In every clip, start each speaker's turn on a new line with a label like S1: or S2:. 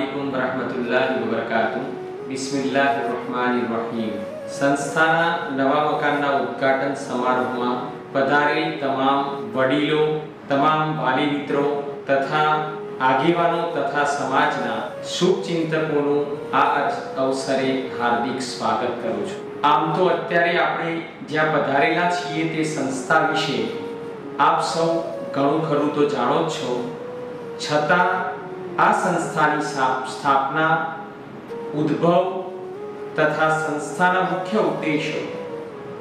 S1: अस्सलामुअलैकुम वरहमतुल्लाहि वबरकातुहू। बिस्मिल्लाहिर्रहमानिर्रहीम। संस्थाना नवा मकानना उद्घाटन समारोहમાં પધારેલ તમામ વડીલો, તમામ વાલી મિત્રો તથા આગેવાનો તથા સમાજના શુભચિંતકોનું આ અવસરે હાર્દિક સ્વાગત કરું છું। આમ તો અત્યારે આપણે જ્યાં પધારેલા છીએ તે સંસ્થા વિશે આપ સૌ ઘણું ખરું તો જાણો જ છો, છતાં આ સંસ્થાની સ્થાપના, ઉદ્ભવ તથા સંસ્થાના મુખ્ય ઉદ્દેશો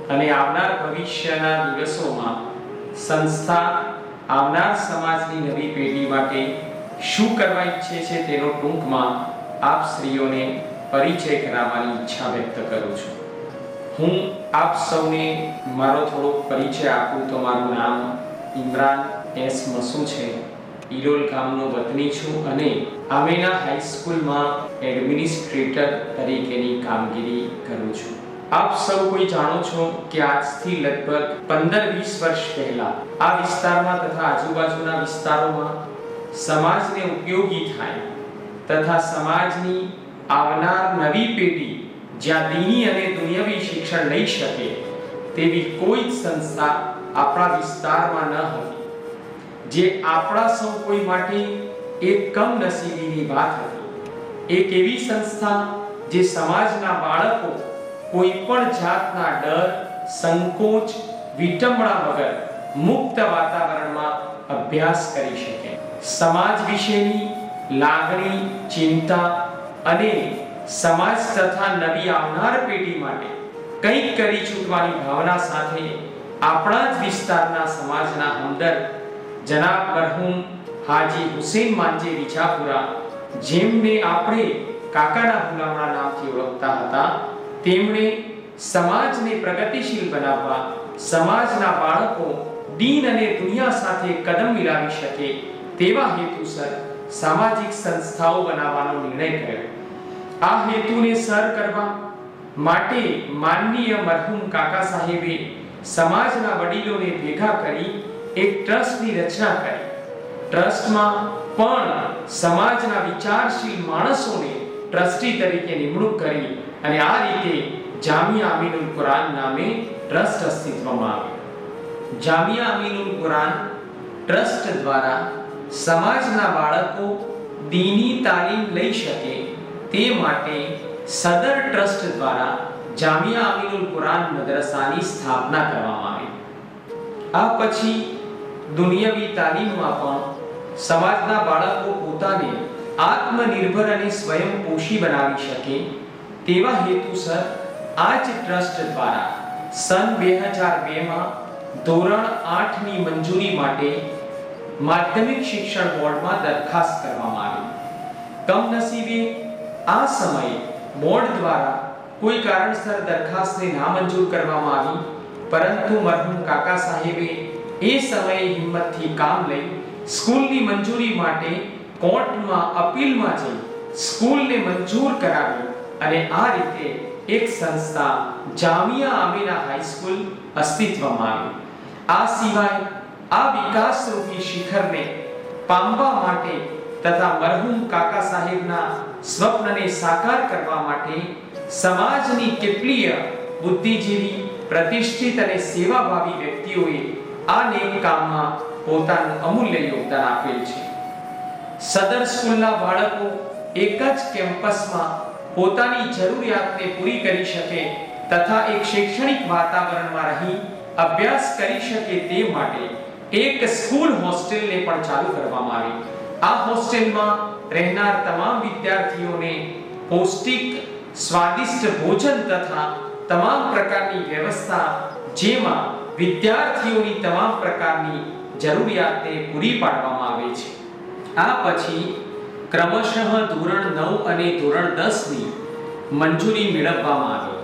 S1: અને આવનાર ભવિષ્યના દિવસોમાં સંસ્થા આવનાર સમાજની નવી પેઢી માટે શું કરવા ઈચ્છે છે તેનો ટૂંકમાં આપ શ્રીઓને પરિચય કરાવવાની ઈચ્છા વ્યક્ત કરું છું। હું આપ સૌને મારો થોડો પરિચય આપું તો મારું નામ ઇમરાન એસ મસુ છે। ઈરોલ ગામનો વતની છું અને આમેના હાઈસ્કૂલમાં એડમિનિસ્ટ્રેટર તરીકેની કામગીરી કરું છું। આપ સૌ કોઈ જાણો છો કે આજથી લગભગ 15-20 વર્ષ પહેલા આ વિસ્તારમાં તથા આજુબાજુના વિસ્તારોમાં સમાજને ઉપયોગી થાય તથા સમાજની આવનાર નવી પેઢી જ્યાં દીની અને દુનિયાવી શિક્ષણ લઈ શકે તેવી કોઈ જ સંસ્થા આપણા વિસ્તારમાં ન હતી, જે આપણા સૌ કોઈ માટે એક કમનસીબીની વાત હતી। એક એવી સંસ્થા જે સમાજના બાળકો કોઈ પણ જાતના ડર, સંકોચ, વિટંબણા વગર મુક્ત વાતાવરણમાં અભ્યાસ કરી શકે, સમાજ વિશેની લાગણી, ચિંતા અને સમાજ તથા નવી આવનાર પેઢી માટે કંઈક કરી છૂટવાની ભાવના સાથે આપણા જ વિસ્તારના સમાજના હમદર્દ જનાબ મરહૂમ હાજી હુસૈન માંજે વિજાપુરા, જેમને આપણે કાકાના હુલામણા નામથી ઓળખતા હતા, તેમણે સમાજને પ્રગતિશીલ બનાવવા, સમાજના બાળકો દીન અને દુનિયા સાથે કદમ મિલાવી શકે તેવા હેતુસર સામાજિક સંસ્થાઓ બનાવવાનો નિર્ણય કર્યો। આ હેતુને સર કરવા માટે માનનીય મરહૂમ કાકા સાહેબે સમાજના વડીલોને ભેગા કરી એક ટ્રસ્ટની રચના કરી। ટ્રસ્ટમાં પણ સમાજના વિચારશીલ માણસોને ટ્રસ્ટી તરીકે નિમણૂક કરી અને આ રીતે જામિયા અમીનુલ કુરાન નામે ટ્રસ્ટ અસ્તિત્વમાં આવ્યું। જામિયા અમીનુલ કુરાન ટ્રસ્ટ દ્વારા સમાજના બાળકો દીની તાલીમ લઈ શકે તે માટે સદર ટ્રસ્ટ દ્વારા જામિયા અમીનુલ કુરાન મદ્રસાની સ્થાપના કરવામાં આવી। આ પછી દુનિયાવી તાલીમમાં પણ સમાજના બાળકો પોતાને આત્મનિર્ભર અને સ્વયંપોષી બનાવી શકે તેવા હેતુસર આ જ ટ્રસ્ટ દ્વારા સન 2002માં ધોરણ 8ની મંજૂરી માટે માધ્યમિક શિક્ષણ બોર્ડમાં દરખાસ્ત કરવામાં આવી। કમનસીબે આ સમયે બોર્ડ દ્વારા કોઈ કારણસર દરખાસ્તને નામંજૂર કરવામાં આવી, પરંતુ મરહૂમ કાકા સાહેબે એ સમયે હિંમતથી કામ લઈ સ્કૂલની મંજૂરી માટે કોર્ટમાં અપીલમાં જઈ સ્કૂલને મંજૂર કરાવી અને આ રીતે એક સંસ્થા જામિયા આમીના હાઈસ્કૂલ અસ્તિત્વમાં આવી। આ સિવાય આ વિકાસરૂપી શિખરને પામવા માટે તથા મરહૂમ કાકા સાહેબના સ્વપ્નને સાકાર કરવા માટે સમાજની કેટલીય બુદ્ધિજીવી, પ્રતિષ્ઠિત અને સેવાભાવી વ્યક્તિઓએ આ નેક કામમાં પોતાનું અમૂલ્ય યોગદાન આપેલ છે। સદર સ્કૂલના બાળકો એક જ કેમ્પસમાં પોતાની જરૂરિયાતને પૂરી કરી શકે તથા એક શૈક્ષણિક વાતાવરણમાં રહી અભ્યાસ કરી શકે તે માટે એક સ્કૂલ હોસ્ટેલને પણ ચાલુ કરવામાં આવી। આ હોસ્ટેલમાં રહેનાર તમામ વિદ્યાર્થીઓને પૌષ્ટિક, સ્વાદિષ્ટ ભોજન તથા તમામ પ્રકારની વ્યવસ્થા, જેમાં વિદ્યાર્થીઓની તમામ પ્રકારની જરૂરિયાતને પૂરી પાડવામાં આવે છે। આ પછી ક્રમશઃ ધોરણ 9 અને ધોરણ 10ની મંજૂરી મેળવવામાં આવી।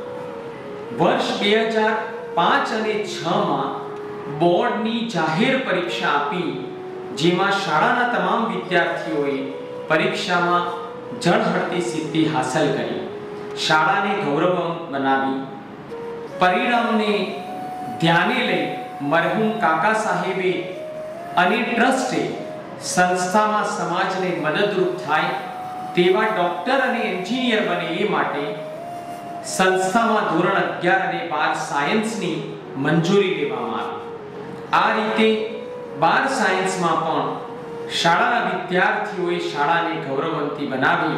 S1: વર્ષ 2005 અને 6માં બોર્ડની જાહેર પરીક્ષા આપી, જેમાં શાળાના તમામ વિદ્યાર્થીઓએ પરીક્ષામાં ઝળહળતી સિદ્ધિ હાંસલ કરી, શાળાને ગૌરવવંત બનાવી। પરિણામને ધ્યાને લઈ મરહૂમ કાકા સાહેબે અને ટ્રસ્ટે સંસ્થામાં સમાજને મદદરૂપ થાય તેવા ડોક્ટર અને એન્જિનિયર બને એ માટે સંસ્થામાં ધોરણ 11 અને 12 સાયન્સની મંજૂરી લેવામાં આવી। આ રીતે 12 સાયન્સમાં પણ શાળાના વિદ્યાર્થીઓએ શાળાને ગૌરવવંતી બનાવી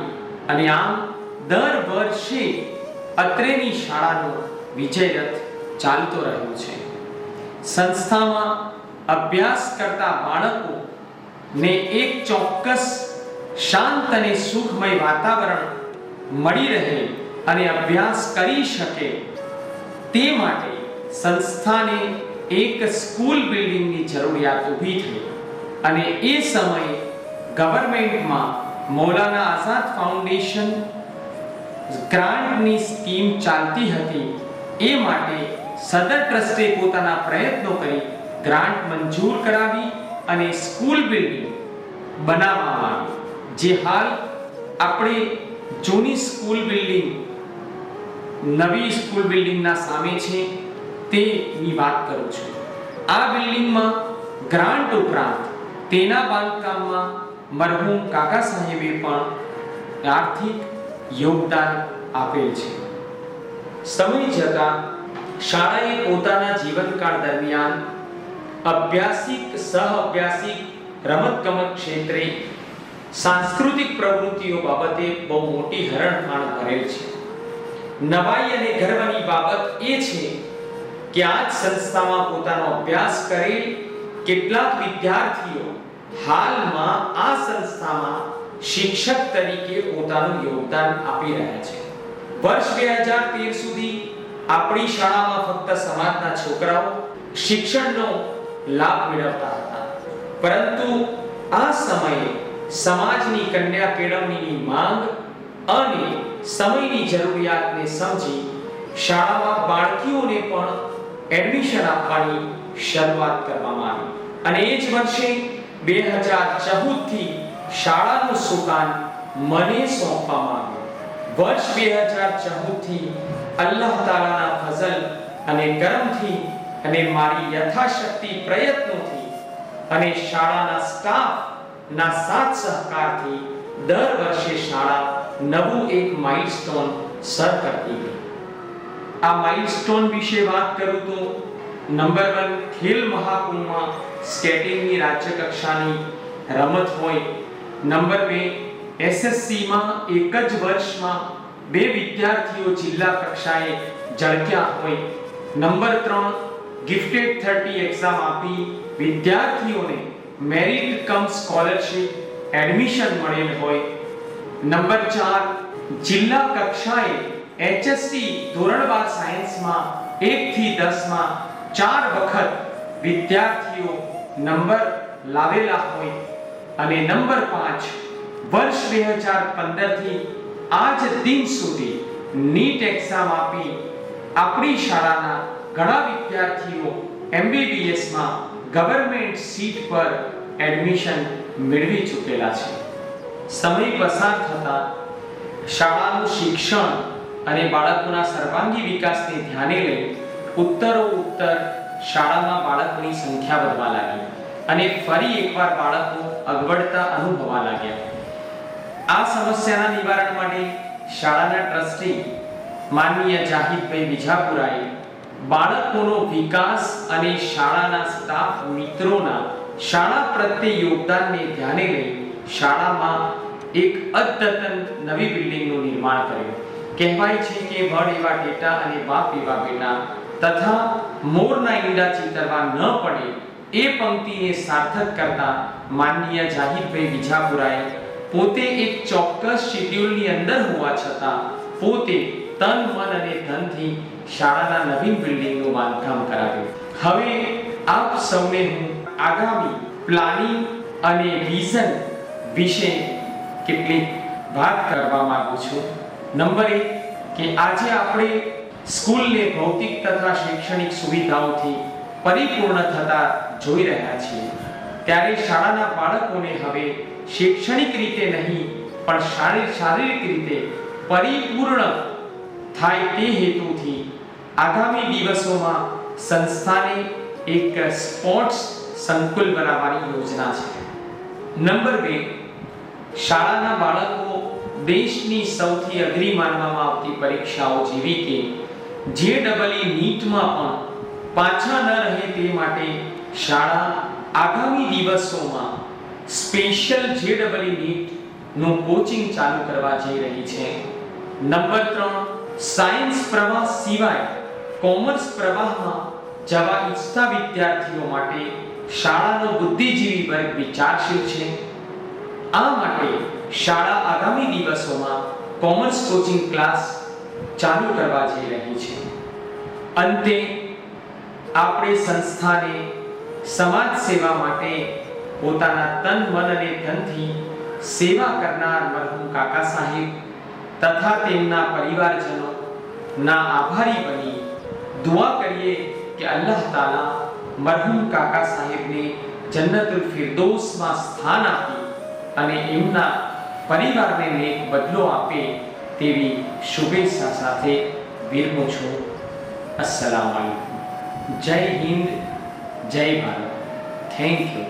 S1: અને આમ દર વર્ષે અત્રેની શાળાનો વિજય રથ ચાલતો રહ્યો છે। સંસ્થામાં અભ્યાસ કરતા બાળકોને એક ચોક્કસ શાંત અને સુખમય વાતાવરણ મળી રહે અને અભ્યાસ કરી શકે તે માટે સંસ્થાને એક સ્કૂલ બિલ્ડિંગની જરૂરિયાત ઊભી થઈ અને એ સમયે ગવર્મેન્ટમાં મૌલાના આઝાદ ફાઉન્ડેશન ગ્રાન્ટની સ્કીમ ચાલતી હતી। એ માટે સદર ટ્રસ્ટે પોતાના પ્રયત્નો કરી ગ્રાન્ટ મંજૂર કરાવી અને સ્કૂલ બિલ્ડિંગ બનાવવામાં આવી, જે હાલ આપણે જૂની સ્કૂલ બિલ્ડિંગ નવી સ્કૂલ બિલ્ડિંગના સામે છે તેની વાત કરું છું। આ બિલ્ડિંગમાં ગ્રાન્ટ ઉપરાંત તેના બાંધકામમાં મરહુમ કાકા સાહેબે પણ આર્થિક યોગદાન આપેલ છે। સમય જતાં શાળાએ પોતાના જીવનકાળ દરમિયાન અભ્યાસિક સહઅભ્યાસિક રમતગમત ક્ષેત્રે સાંસ્કૃતિક પ્રવૃત્તિઓ બાબતે બહુ મોટી હરણફાળ ભરેલ છે। નવાઈ અને ગર્વની બાબત એ છે કે આ જ સંસ્થામાં પોતાનો અભ્યાસ કરેલ કેટલાક વિદ્યાર્થીઓ હાલમાં આ સંસ્થામાં શિક્ષક તરીકે પોતાનું યોગદાન આપી રહ્યા છે। વર્ષ 2013 સુધી આપણી શાળામાં ફક્ત સમાજના છોકરાઓ શિક્ષણનો લાભ મેળવતા હતા, પરંતુ આ સમયે સમાજની કન્યા કેળવણીની માંગ અને સમયની જરૂરિયાતને સમજી શાળામાં બાળકીઓને પણ એડમિશન આપવાની શરૂઆત કરવામાં આવી અને એ જ વર્ષે 2014 થી શાળાનું સુકાન મને સોંપવામાં આવ્યું। વર્ષ 2014 થી અલ્લાહ તાલાના ફઝલ અને કરમથી અને મારી યથાશક્તિ પ્રયત્નોથી અને શાળાના સ્ટાફના સાથ સહકારથી દર વર્ષે શાળા નવું એક માઇલસ્ટોન સર કરતી ગઈ। આ માઇલસ્ટોન વિશે વાત કરું તો નંબર 1 ખેલ મહાકુંભમાં સ્કેટિંગની રાજ્ય કક્ષાની રમત હોય, નંબર 2 એસએસસીમાં એક જ વર્ષમાં 2 વિદ્યાર્થીઓ જિલ્લા કક્ષાએ ઝળક્યા હોય, નંબર 3 ગિફ્ટેડ 30 એક્ઝામ આપી વિદ્યાર્થીઓને મેરિટ કમ સ્કોલરશિપ એડમિશન મળેલ હોય, નંબર 4 જિલ્લા કક્ષાએ એચએસસી ધોરણ 12 સાયન્સમાં 1 થી 10 માં 4 વખત વિદ્યાર્થીઓ નંબર લાવેલા હોય અને નંબર 5 વર્ષ 2015 થી આજ દિન સુધી નીટ એક્ઝામ આપી આપણી શાળાના ઘણા વિદ્યાર્થીઓ એમબીબીએસ માં ગવર્નમેન્ટ સીટ પર એડમિશન મેળવી ચૂકેલા છે। સમય પસાર થતા શાળાનું શિક્ષણ અને બાળકોના સર્વાંગી વિકાસને ધ્યાને લઈ ઉત્તરોત્તર શાળામાં બાળકોની સંખ્યા વધવા લાગી અને ફરી એકવાર બાળકો અગવડતા અનુભવવા લાગ્યા। આ સમસ્યાના નિવારણ માટે શાળાના ટ્રસ્ટી માનનીય જાહિદભાઈ વિજાપુરાએ બાળકોનો વિકાસ અને શાળાના સ્ટાફ મિત્રોના શાળા પ્રત્યે યોગદાનને ધ્યાને લઈ શાળામાં એક અદ્યતન નવી બિલ્ડિંગનું નિર્માણ કર્યું। કહેવાય છે કે વડ એવા ટેટા અને બાપ એવા બેટા તથા મોરના ઈંડા ચિતરવા ન પડે એ પંક્તિને સાર્થક કરતા માનનીય જાહિદભાઈ વિજાપુરાએ પોતે એક ચોક્કસ શેડ્યુલની અંદર હોવા છતાં પોતે તન મન અને ધનથી શાળાના નવીન બિલ્ડિંગનું બાંધકામ કરાવ્યું। હવે આપ સૌને હું આગામી પ્લાનિંગ અને વિઝન વિશે કેટલીક વાત કરવા માંગુ છું। નંબર 1 કે આજે આપણે સ્કૂલને ભૌતિક તથા શૈક્ષણિક સુવિધાઓથી પરિપૂર્ણ થતા જોઈ રહ્યા છીએ, ત્યારે શાળાના બાળકોને હવે શૈક્ષણિક રીતે નહીં પણ શારીરિક રીતે પરિપૂર્ણ થાય તે હેતુથી આગામી દિવસોમાં સંસ્થાને એક સ્પોર્ટ્સ સંકુલ બનાવવાની યોજના છે। નંબર 2 શાળાના બાળકો દેશની સૌથી અઘરી માનવામાં આવતી પરીક્ષાઓ જેવી કે JEE નીટમાં પણ પાછા ન રહે તે માટે શાળા આગામી દિવસોમાં સ્પેશિયલ JEE નીટ નું કોચિંગ ચાલુ કરવા જઈ રહી છે। નંબર 3, સાયન્સ પ્રવાહ સિવાય કોમર્સ પ્રવાહમાં જવા ઈચ્છતા વિદ્યાર્થીઓ માટે શાળાનો બુદ્ધિજીવી વર્ગ વિચારશીલ છે। આ માટે શાળા આગામી દિવસોમાં કોમર્સ કોચિંગ ક્લાસ ચાલુ કરવા જઈ રહી છે। અંતે આપણે સંસ્થાને સમાજ સેવા માટે પોતાના તન મન અને ધનથી સેવા કરનાર મરહુમ કાકા સાહેબ તથા તેમના પરિવારજનો ના આભારી બની દુઆ કરીએ કે અલ્લાહ તાલા મરહુમ કાકા સાહેબને જન્નતુલ ફિરદૌસમાં સ્થાન આપી અને એમના પરિવારને નેક બદલો આપે તેવી શુભેચ્છા સાથે વિરમું છું। અસ્સલામુ અલૈકુમ। જય હિન્દ, જય ભારત। Thank you.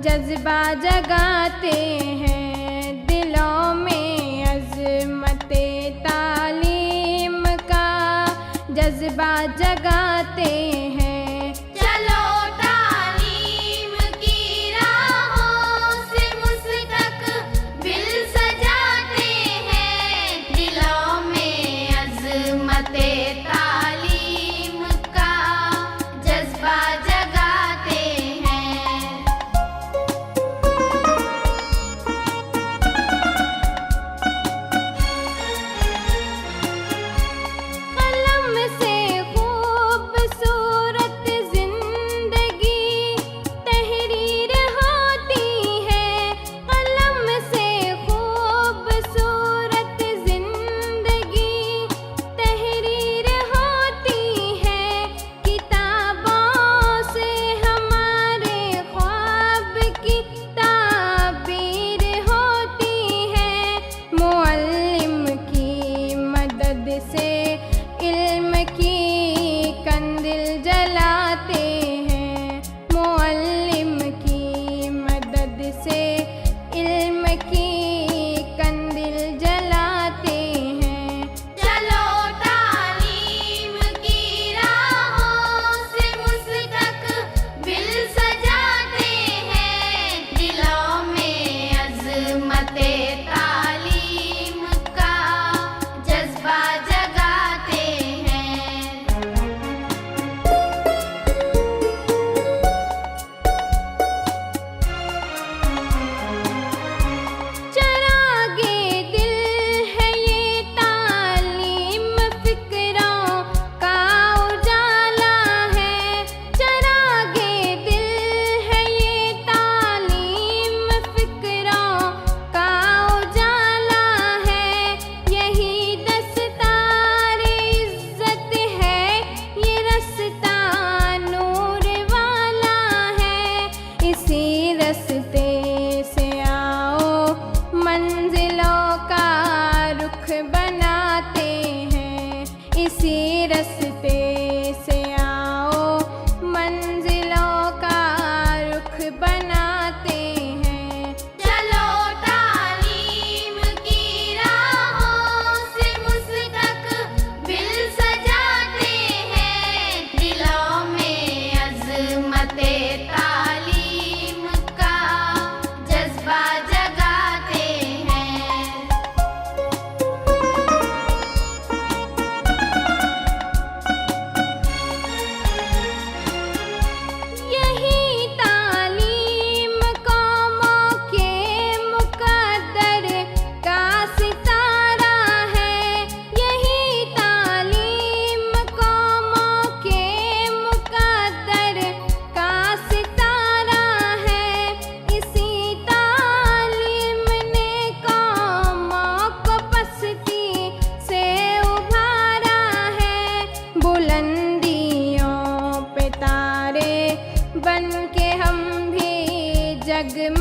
S2: जज्बा जगाते हैं दिलों में अज़मते तालीम का जज्बा जगाते हैं। चलो तालीम की राहों से मुस्तक़बिल सजाते हैं दिलों में अज़मते तालीम का जज्बा जगाते हैं।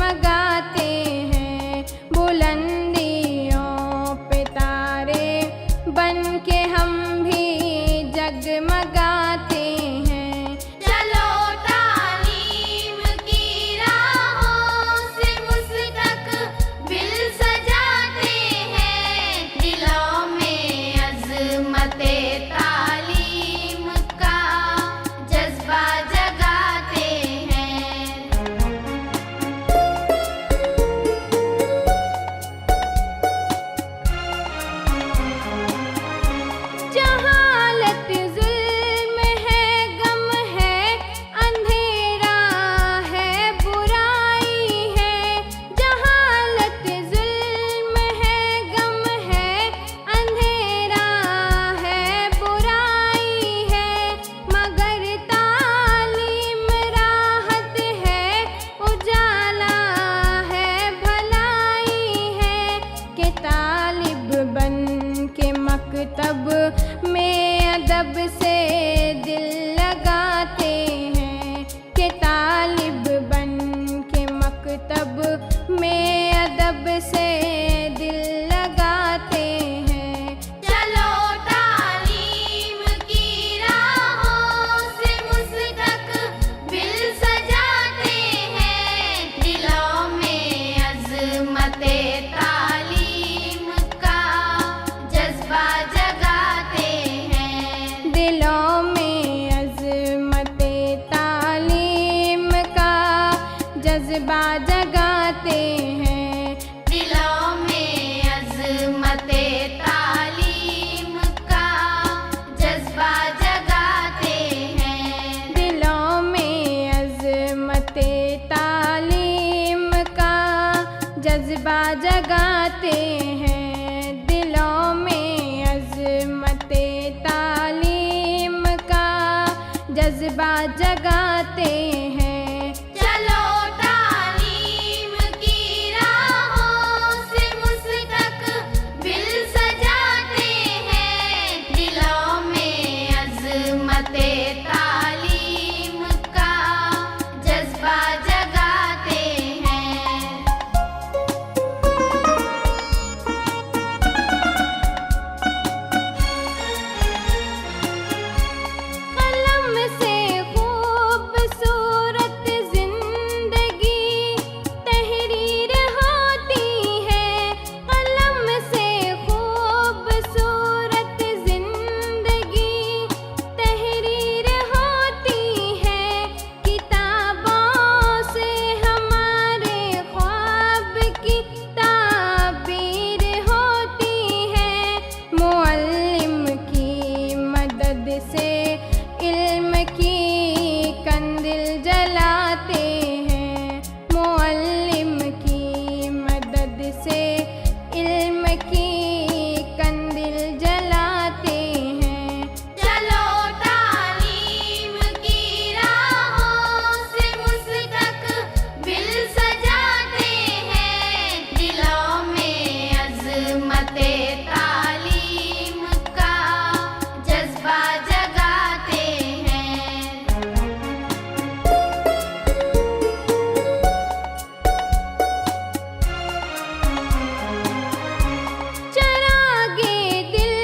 S2: जगमगाते हैं, बुलंदियों पे तारे बन के हम भी जगमगाते हैं।
S3: चलो तालीम की राहों से मुस्तकबिल सजाते हैं, दिलों में अज़मते तालीम का जज्बा जगाते हैं।
S2: जहालत जुल्म है, गम है, अंधेरा है, बुराई है। जहालत जुल्म है, गम है, अंधेरा है, बुराई है। मगर तालीम राहत है, उजाला है, भलाई है। के तालिब बन के मकतब में अदब से दिल लगाते हैं, के तालिब बन के मकतब में अदब से दिल लगाते हैं।
S3: चलो तालीम की राहों से मुस्तकबिल सजाते हैं, दिलों में अज़मते तालीम का जज्बा जगाते हैं।
S2: दिलों में अज़मते तालीम का जज्बा जगाते हैं।
S3: दिलों में अज़मते तालीम का जज्बा जगाते हैं।
S2: दिलों में अज़मते तालीम का जज्बा जगाते हैं। दिलों में अज़मते तालीम का जज्बा जगाते हैं।
S3: चलो तालीम की राहों से मुस्तकबिल सजाते हैं, दिलों में अज़मते तालीम का जज्बा जगाते हैं।
S2: कलम से खूबसूरत जिंदगी तहरीर होती है। कलम से खूबसूरत जिंदगी तहरीर होती है। किताबों से हमारे ख्वाब की ताबीर होती है। मुअल्लिम की मदद से इल्म की कंदिल जलाते हैं। मुअल्लिम की मदद से इल्म की कंदिल जलाते हैं।
S3: चलो तालीम की राहों से मुस्तकबिल सजाते हैं, दिलों में अज़मते तालीम का जज्बा जगाते हैं।
S2: चरागे दिल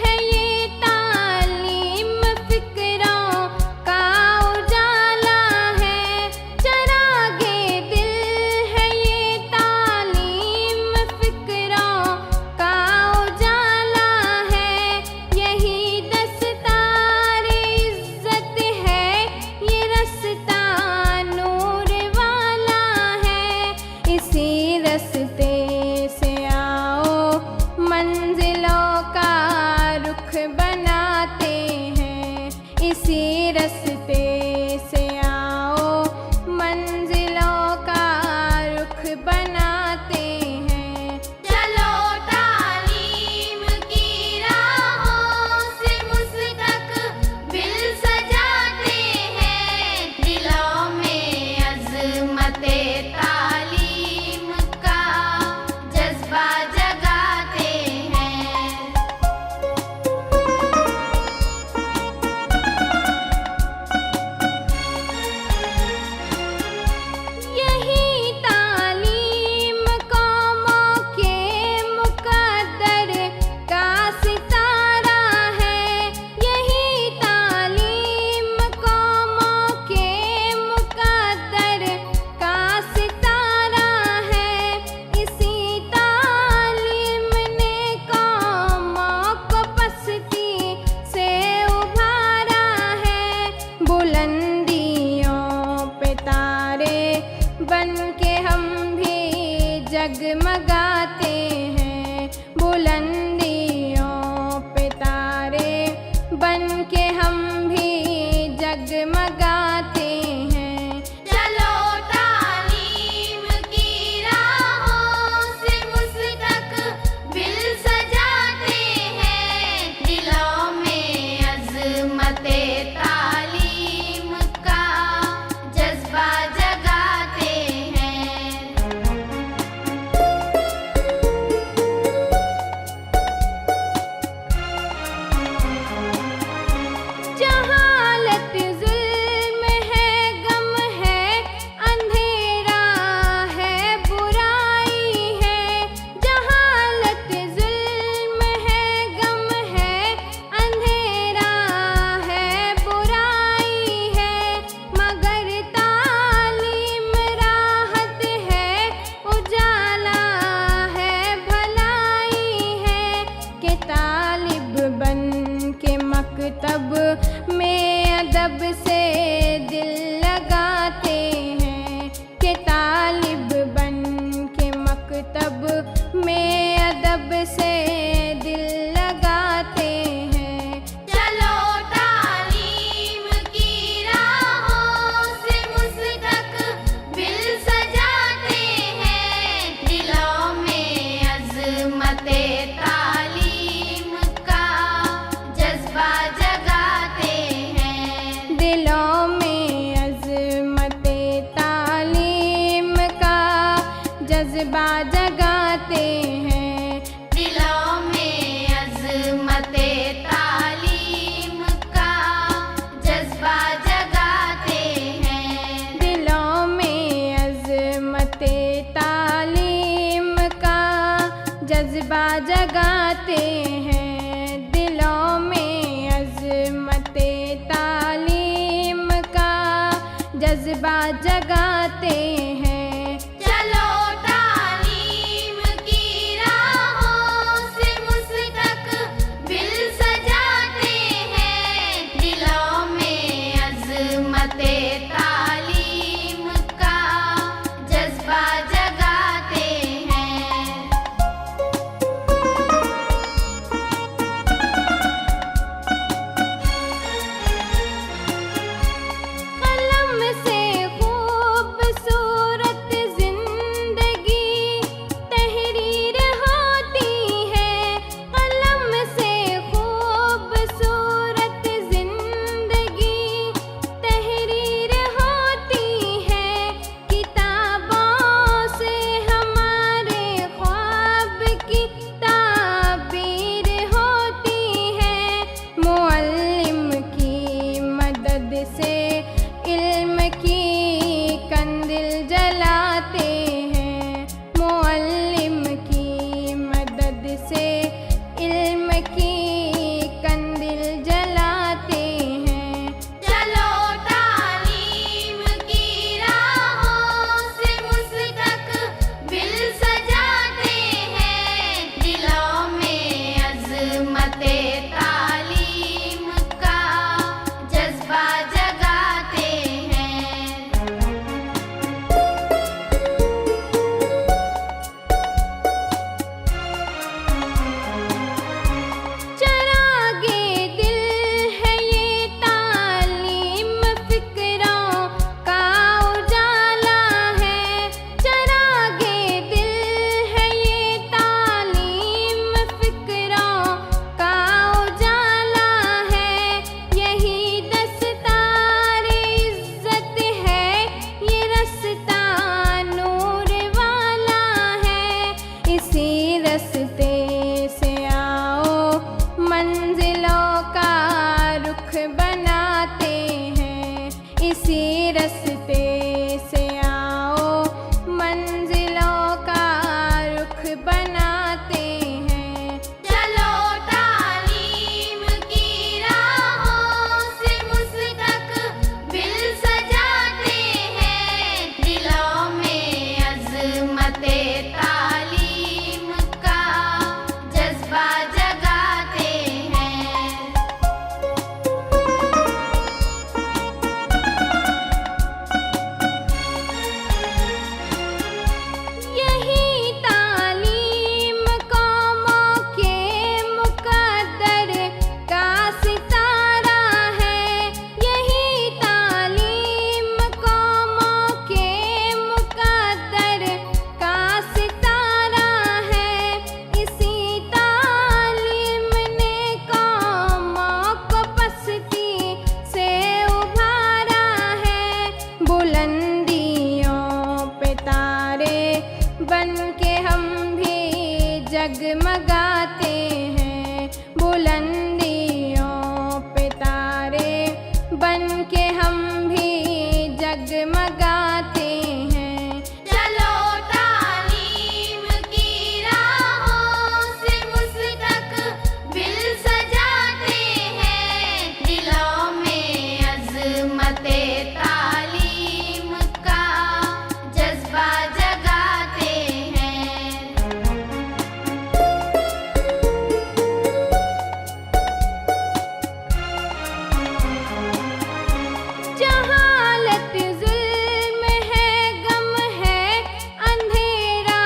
S2: है ये तालीम, फिक्रों का उजाला है। चरागे दिल है ये तालीम, फिक्रों का उजाला है। यही दस्तार इज़्ज़त है, ये रस्ता नूर वाला है। इसी रस्ते से आओ, मंजिलों का रुख बनाते हैं। इसी रस्ते से आओ, मंजिलों का रुख बनाते हैं।
S3: चलो तालीम की राहों से मुस्तकबिल सजाते हैं, दिलों में अज़मते तालीम का जज्बा जगाते हैं।
S2: जगमगाते हैं। बुलंदियों पे तारे बन के हम भी जगमगाते हैं।
S3: चलो तालीम की राहों से मुस्तकबिल सजाते हैं। दिलों में अज़मते तालीम का जज्बा जगाते हैं।
S2: जहालत जुल्म है, गम है, अंधेरा है, बुराई है। जहालत जुल्म है, गम है, अंधेरा है, बुराई है। मगर तालीम राहत है, उजाला है, भलाई है। के तालिब बन के मकतब में अदब से दिल लगाते हैं। के तालिब बन के मकतब में अदब से दिल लगाते हैं।
S3: चलो तालीम की राहों से मुस्तकबिल सजाते हैं। दिलों में अज़मते तालीम का जज्बा जगाते हैं।
S2: दिलों में अज़मते तालीम का जज्बा जगाते हैं।
S3: दिलों में अज़मते तालीम का जज्बा जगाते हैं।
S2: दिलों में अज़मते तालीम का जज्बा जगाते हैं। दिलों में अज़मते तालीम का जज्बा जगाते हैं।
S3: चलो तालीम की राहों से मुस्तकबिल सजाते हैं। दिलों में अज़मते तालीम का जज्बा जगाते हैं।
S2: कलम से खूबसूरत जिंदगी तहरीर होती है। कलम से खूबसूरत जिंदगी तहरीर होती है। किताबों से हमारे ख्वाब की ताबीर होती है। मुअल्लिम की मदद से इल्म की कंदिल जलाते हैं। मुअल्लिम की मदद से इल्म की कंदिल जलाते हैं।
S3: चलो तालीम की राहों से मुस्तकबिल सजाते हैं। दिलों में अज़मते तालीम का जज्बा जगाते हैं।
S2: चरागे दिल है ये तालीम, फिक्रों का उजाला है। चरागे दिल है ये तालीम, फिक्रों का उजाला है। यही दस्तार इज़्ज़त है, ये रस्ता नूर वाला है। इसी रस्ते से आओ, मंजिलों का रुख बनाते हैं। इसी रस्ते से आओ, मंजिलों का रुख बनाते हैं।
S3: चलो तालीम की राहों से मुस्तकबिल सजाते हैं। दिलों में अज़मते तालीम का जज्बा जगाते हैं। यही
S2: बन के हम भी जगमगाते हैं। बुलंदियों पे तारे बन के हम भी जगमगाते हैं।
S3: चलो तालीम की राहों से मुस्तकबिल सजाते हैं। दिलों में अज़मते तालीम का जज्बा जगाते हैं।
S2: जहालत जुल्म है, गम है, अंधेरा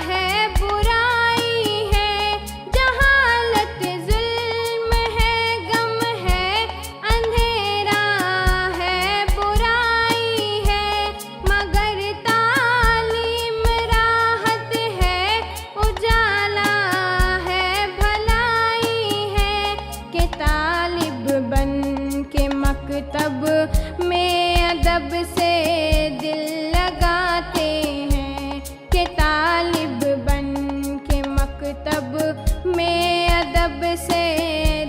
S2: है, बुराई है। जहालत जुल्म है, गम है, अंधेरा है, बुराई है। मगर तालीम राहत है, उजाला है, भलाई है। के तालिब बन के मकतब में अदब से दिल लगाते हैं। के तालिब बन के मकतब में अदब से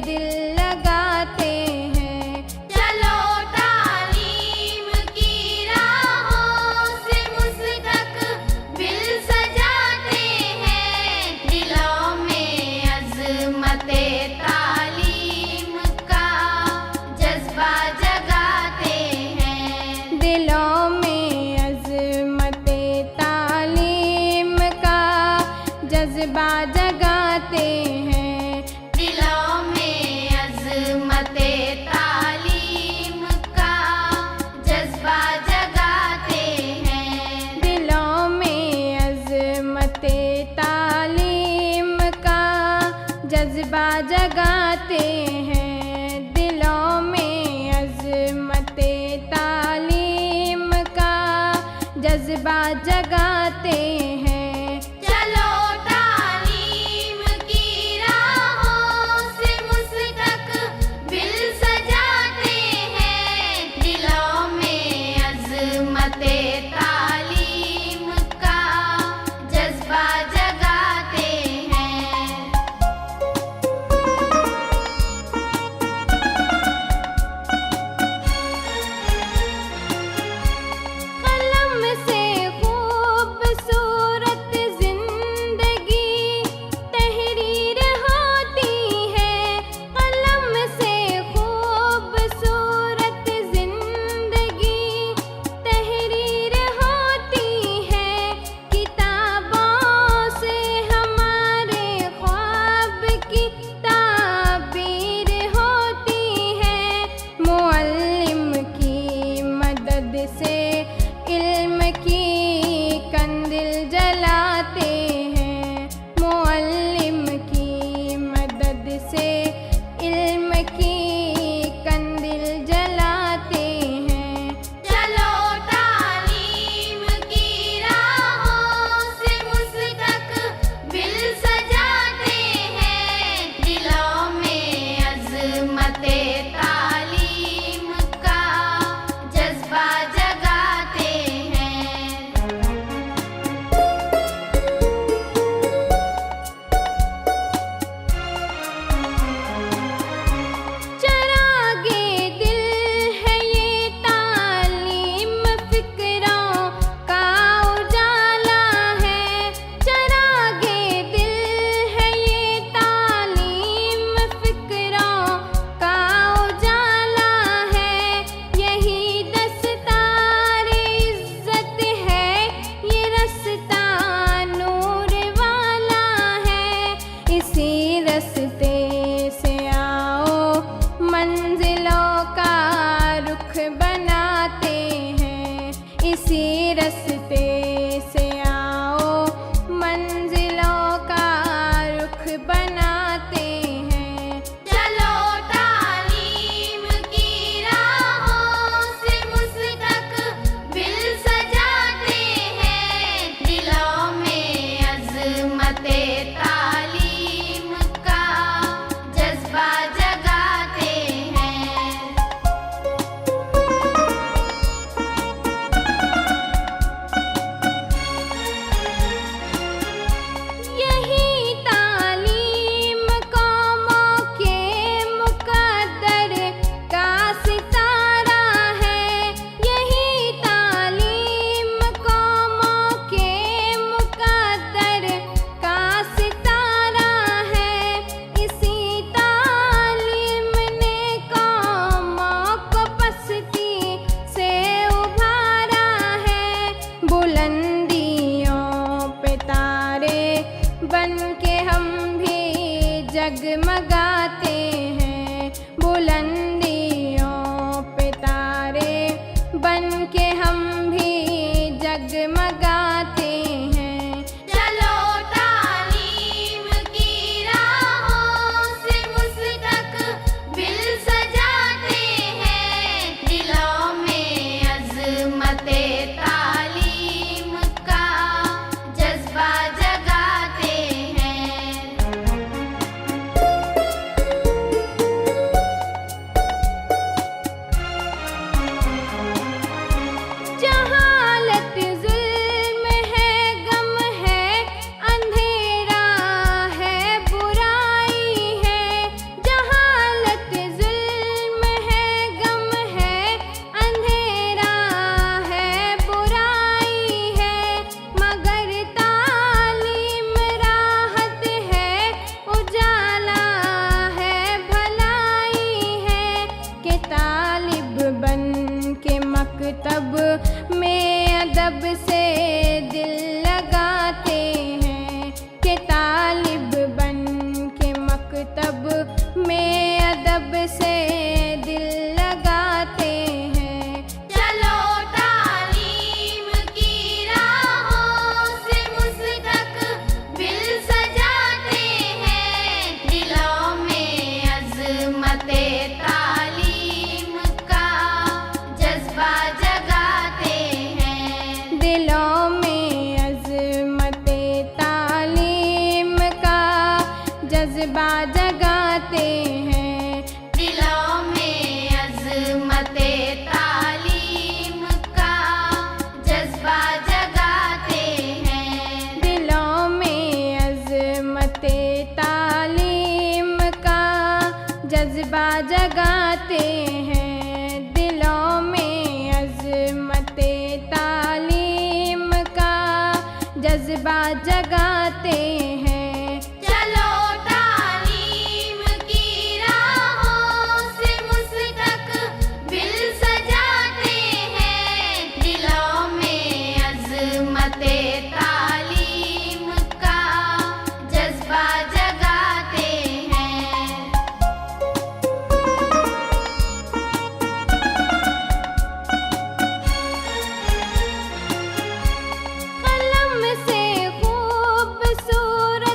S2: दिल लगाते हैं।
S3: चलो तालीम की राहों से मुस्तकबिल सजाते हैं। दिलों में अज़मते तालीम का जज्बा जगाते हैं।
S2: दिलों में अज़मते तालीम का जज्बा जगाते हैं।
S3: दिलों में अज़मते तालीम का जज्बा जगाते हैं।
S2: दिलों में अज़मते तालीम का जज्बा जगाते हैं। दिलों में अज़मते तालीम का जज्बा जगाते हैं।
S3: चलो तालीम की राहों से मुस्तकबिल सजाते हैं। दिलों में अज़मते तालीम का जज्बा जगाते हैं। कलम से खूबसूरत
S2: बन के हम भी जगमगाते हैं। बुलंदियों पे तारे बन के हम भी जगमगाते हैं।
S3: चलो तालीम की राहों से मुस्तकबिल सजाते हैं। दिलों में अज़मते तालीम का जज्बा जगाते हैं।
S2: जहालत जुल्म है, गम है, अंधेरा है, बुराई है। जहालत जुल्म है, गम है, अंधेरा है, बुराई है। मगर तालीम राहत है, उजाला है, भलाई है। के तालिब बन के मकतब में अदब से दिल लगाते हैं। के तालिब बन के मकतब में अदब से दिल लगाते हैं।
S3: चलो तालीम की राहों से मुस्तकबिल सजाते हैं। दिलों में अज़मते तालीम का जज्बा जगाते हैं।
S2: दिलों में अज़मते तालीम का जज्बा जगाते हैं।
S3: दिलों में अज़मते तालीम का जज्बा जगाते हैं।
S2: दिलों में अज़मते तालीम का जज्बा जगाते हैं। दिलों में अज़मते तालीम का जज्बा जगाते हैं।
S3: चलो तालीम की राहों से मुस्तकबिल सजाते हैं। दिलों में अज़मते तालीम का जज्बा जगाते हैं। कलम से खूबसूरत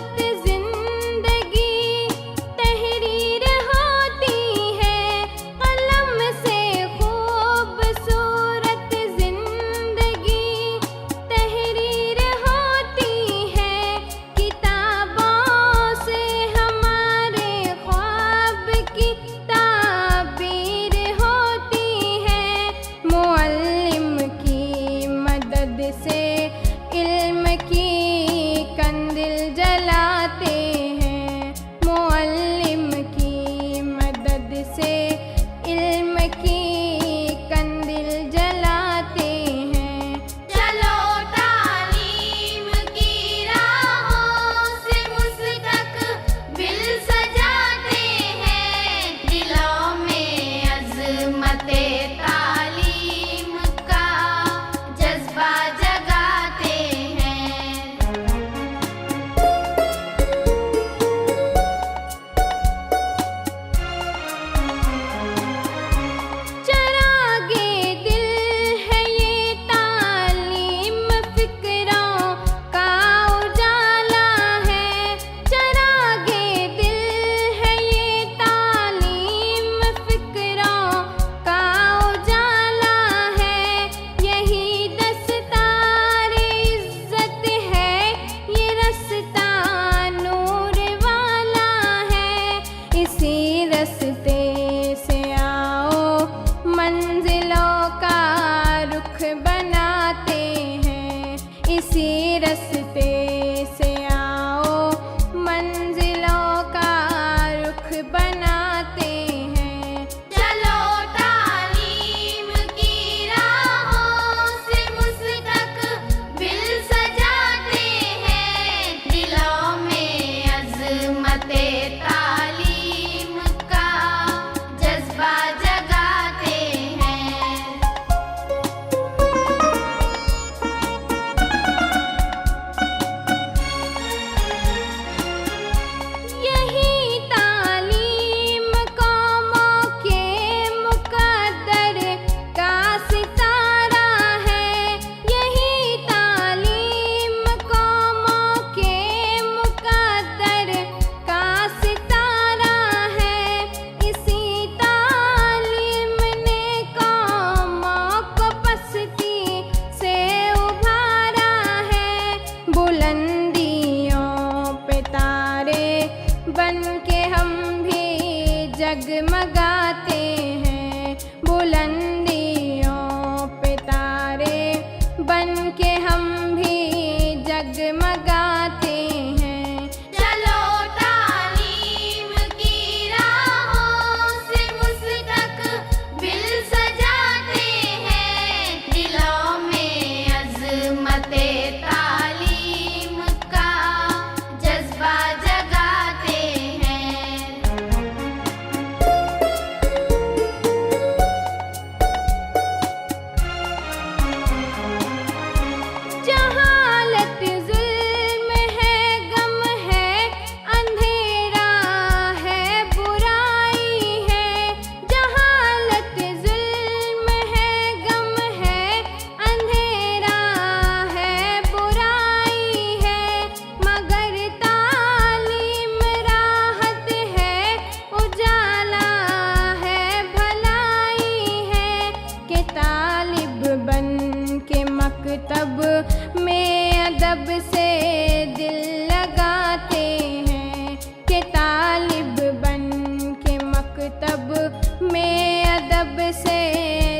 S2: बन के हम भी जगमगाते हैं। बुलंदियों पे तारे बन के हम भी जगमगाते हैं।
S3: चलो तालीम की राहों से मुस्तकबिल सजाते हैं। दिलों में अज़मते तालीम का जज्बा जगाते हैं।
S2: जहालत जुल्म है, गम है, अंधेरा है, बुराई है। जहालत जुल्म है, गम है, अंधेरा है, बुराई है। मगर तालीम राहत है, उजाला है, भलाई है। के तालिब बन के मकतब में अदब से दिल लगाते हैं। के तालिब बन के मकतब में अदब से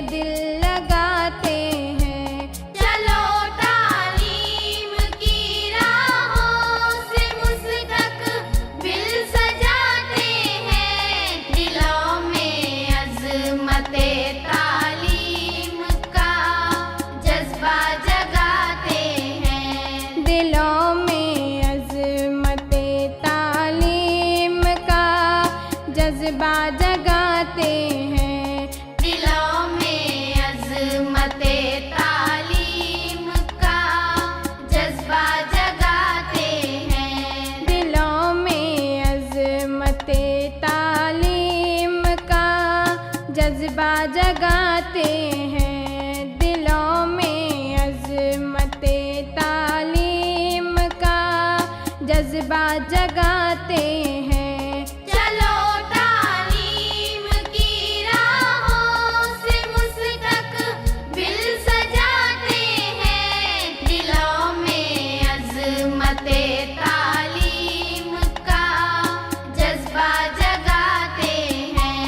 S2: दिल लगाते हैं।
S3: चलो तालीम की राहों से मुस्तकबिल सजाते हैं। दिलों में अज़मते तालीम का जज्बा जगाते हैं।
S2: दिलों में अज़मते तालीम का जज्बा जगाते हैं।
S3: दिलों में अज़मते तालीम का जज्बा जगाते हैं।
S2: दिलों में अज़मते तालीम का जज्बा जगाते हैं। दिलों में अज़मते तालीम का जज्बा जगाते हैं।
S3: चलो तालीम की राहों से मुस्तकबिल सजाते हैं। दिलों में अज़मते तालीम का जज्बा जगाते हैं।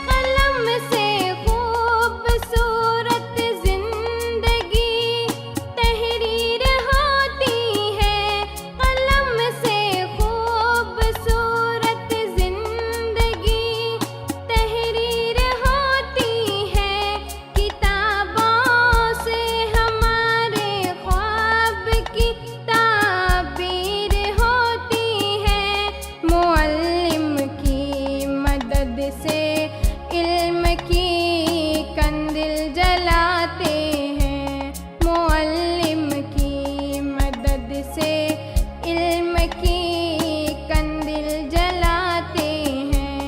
S2: कलम से खूबसूरत जिंदगी तहरीर होती है। कलम से खूबसूरत जिंदगी तहरीर होती है। किताबों से हमारे ख्वाब की ताबीर होती है। मुअल्लिम की मदद से इल्म की कंदिल जलाते हैं। मुअल्लिम की मदद से इल्म की कंदिल जलाते हैं।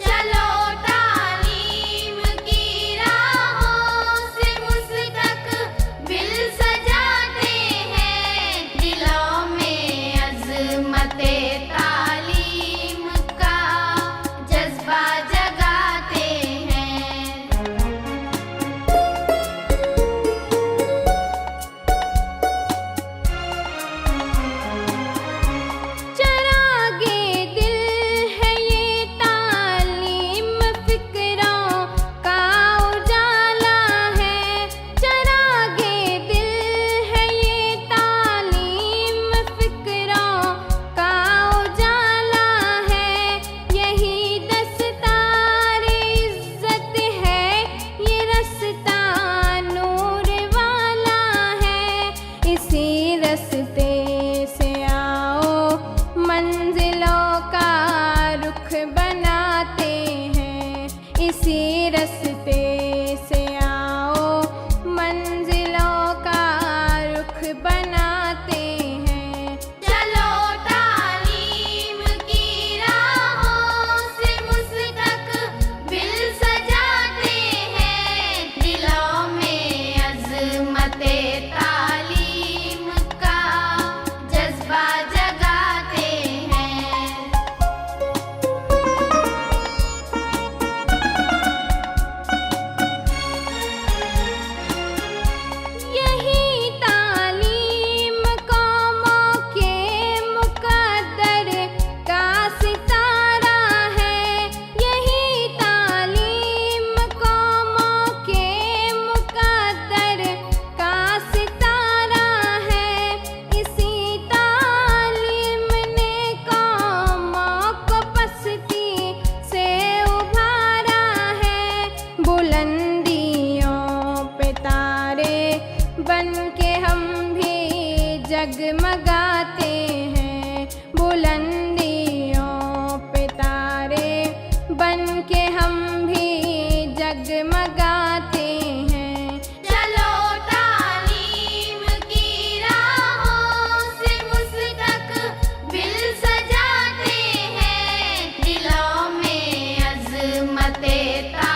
S3: चलो तालीम की राहों से मुस्तकबिल सजाते हैं। दिलों में अज़मते तालीम का जज्बा जगाते हैं।
S2: चरागे दिल है ये तालीम, फिक्रों का उजाला है। चरागे दिल है ये तालीम, फिक्रों का उजाला है। यही दस्तार इज़्ज़त है, ये रस्ता नूर वाला है। इसी रस्ते से आओ, मंजिलों का रुख बनाते हैं। इसी रस्ते से आओ, मंजिलों का रुख बनाते हैं।
S3: चलो तालीम की राहों से मुस्तकबिल सजाते हैं। दिलों में अज़मते तालीम का जज्बा जगाते हैं। देता